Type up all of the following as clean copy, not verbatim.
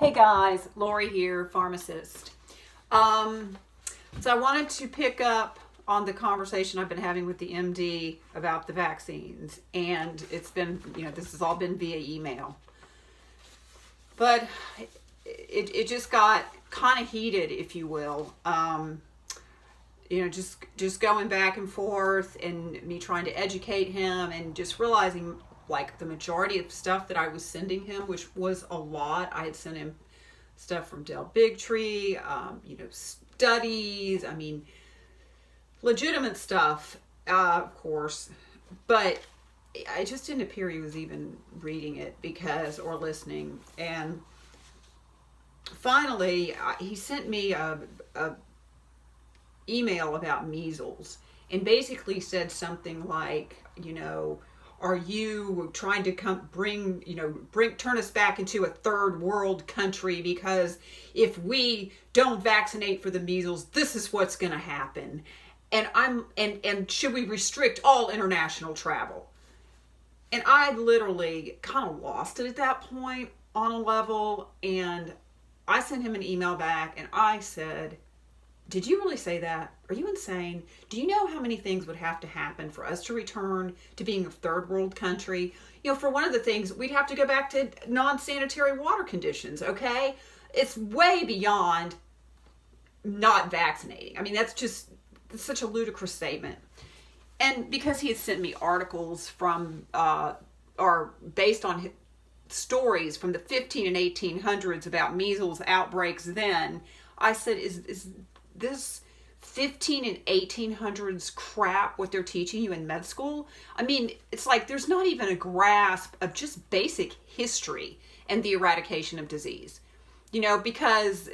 Hey guys, Lori here, pharmacist. So I wanted to pick up on the conversation I've been having with the MD about the vaccines, and it's been, this has all been via email. But it just got kind of heated, if you will. Just going back and forth, and me trying to educate him, and just realizing like the majority of stuff that I was sending him, which was a lot. I had sent him stuff from Del Bigtree, studies, legitimate stuff, of course, but I just didn't appear he was even reading it or listening. And finally, he sent me a email about measles and basically said something like, are you trying to turn us back into a third world country? Because if we don't vaccinate for the measles, this is what's going to happen. And should we restrict all international travel? And I literally kind of lost it at that point on a level. And I sent him an email back and I said, did you really say that? Are you insane? Do you know how many things would have to happen for us to return to being a third world country? For one of the things, we'd have to go back to non-sanitary water conditions, okay? It's way beyond not vaccinating. That's such a ludicrous statement. And because he had sent me articles from, or based on stories from the 15 and 1800s about measles outbreaks then, I said, is this 15 and 1800s crap what they're teaching you in med school? It's like there's not even a grasp of just basic history and the eradication of disease. Because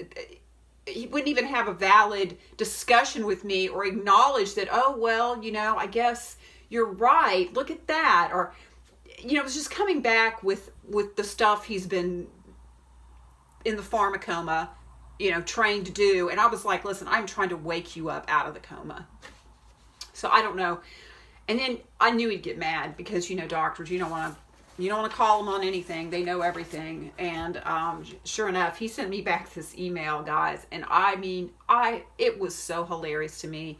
he wouldn't even have a valid discussion with me or acknowledge that, I guess you're right. Look at that. Or, it was just coming back with the stuff he's been in the pharma-coma trained to do. And I was like, listen, I'm trying to wake you up out of the coma. So I don't know. And then I knew he'd get mad because, doctors, you don't want to call them on anything. They know everything. And sure enough, he sent me back this email, guys. And it was so hilarious to me.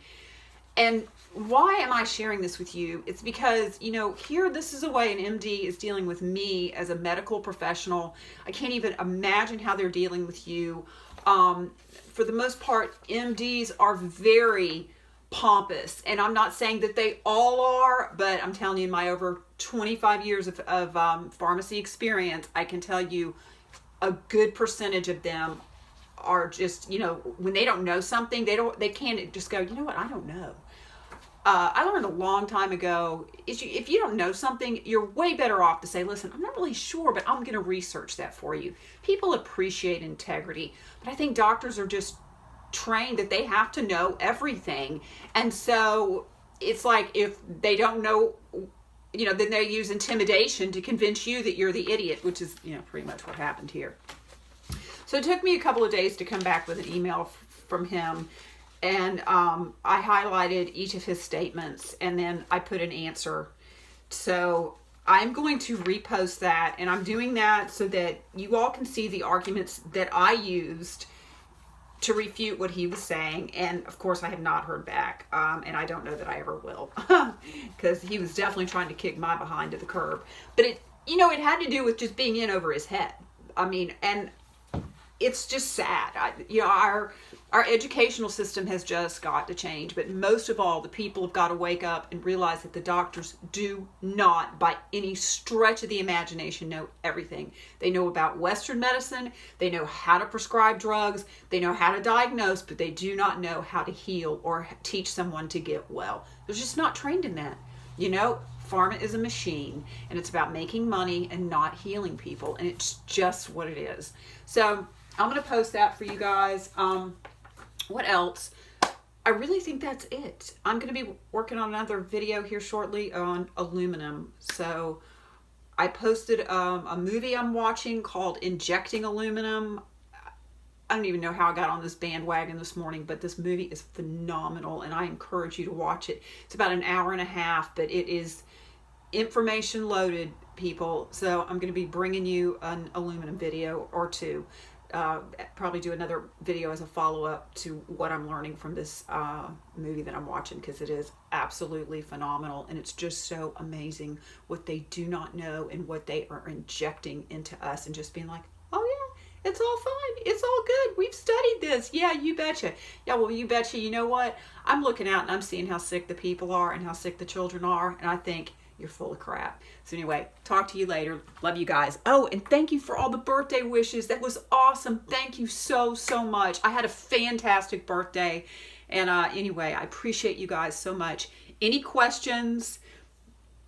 And why am I sharing this with you? It's because, here, this is a way an MD is dealing with me as a medical professional. I can't even imagine how they're dealing with you. For the most part, MDs are very pompous, and I'm not saying that they all are, but I'm telling you, in my over 25 years of pharmacy experience, I can tell you a good percentage of them are just, when they don't know something, they can't just go, I don't know. I learned a long time ago, if you don't know something, you're way better off to say, listen, I'm not really sure, but I'm going to research that for you. People appreciate integrity, but I think doctors are just trained that they have to know everything. And so it's like if they don't know, then they use intimidation to convince you that you're the idiot, which is, pretty much what happened here. So it took me a couple of days to come back with an email from him. And I highlighted each of his statements, and then I put an answer. So I'm going to repost that, and I'm doing that so that you all can see the arguments that I used to refute what he was saying. And of course, I have not heard back, and I don't know that I ever will, because he was definitely trying to kick my behind to the curb. But it had to do with just being in over his head. And it's just sad. Our educational system has just got to change, but most of all, the people have got to wake up and realize that the doctors do not, by any stretch of the imagination, know everything. They know about Western medicine, they know how to prescribe drugs, they know how to diagnose, but they do not know how to heal or teach someone to get well. They're just not trained in that. Pharma is a machine, and it's about making money and not healing people, and it's just what it is. So I'm going to post that for you guys. What else? I really think that's it. I'm going to be working on another video here shortly on aluminum. So I posted a movie I'm watching called Injecting Aluminum. I don't even know how I got on this bandwagon this morning, but this movie is phenomenal, and I encourage you to watch it. It's about an hour and a half, but it is information loaded, people. So I'm going to be bringing you an aluminum video or two. probably do another video as a follow-up to what I'm learning from this movie that I'm watching, because it is absolutely phenomenal, and it's just so amazing what they do not know and what they are injecting into us, and just being like, oh yeah, it's all fine, it's all good, we've studied this. Yeah, you betcha. Yeah, well, you betcha. You know what, I'm looking out and I'm seeing how sick the people are and how sick the children are, and I think you're full of crap. So anyway, talk to you later. Love you guys. Oh, and thank you for all the birthday wishes. That was awesome. Thank you so much. I had a fantastic birthday. And anyway, I appreciate you guys so much. Any questions,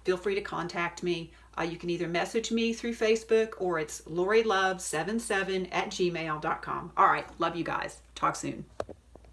feel free to contact me. You can either message me through Facebook, or it's LoriLove77@gmail.com. All right. Love you guys. Talk soon.